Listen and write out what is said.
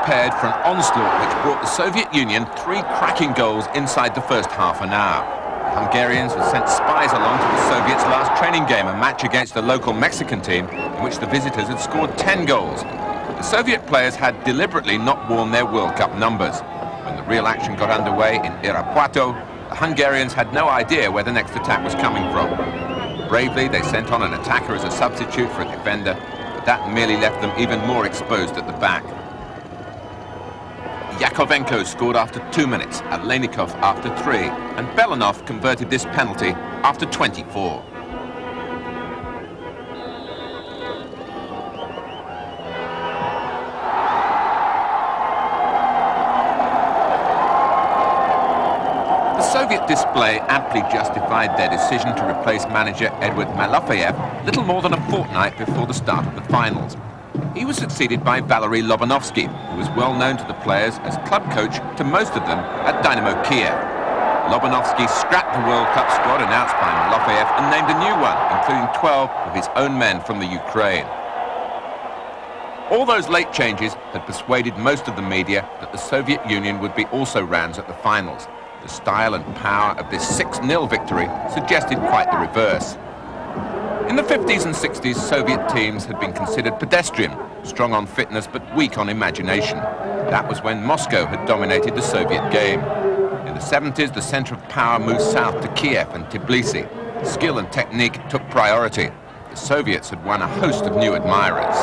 prepared for an onslaught which brought the Soviet Union 3 cracking goals inside the first half an hour. The Hungarians had sent spies along to the Soviets' last training game, a match against a local Mexican team, in which the visitors had scored 10 goals. The Soviet players had deliberately not worn their World Cup numbers. When the real action got underway in Irapuato, the Hungarians had no idea where the next attack was coming from. Bravely, they sent on an attacker as a substitute for a defender, but that merely left them even more exposed at the back. Yakovenko scored after 2 minutes, Alenikov after 3, and Belanov converted this penalty after 24. The Soviet display amply justified their decision to replace manager Edward Malofeyev little more than a fortnight before the start of the finals. He was succeeded by Valery Lobanovsky, who was well known to the players as club coach to most of them at Dynamo Kiev. Lobanovsky scrapped the World Cup squad announced by Malofeyev and named a new one, including 12 of his own men from the Ukraine. All those late changes had persuaded most of the media that the Soviet Union would be also rounds at the finals. The style and power of this 6-0 victory suggested quite the reverse. In the 50s and 60s, Soviet teams had been considered pedestrian, strong on fitness but weak on imagination. That was when Moscow had dominated the Soviet game. In the 70s, the center of power moved south to Kiev and Tbilisi. Skill and technique took priority. The Soviets had won a host of new admirers.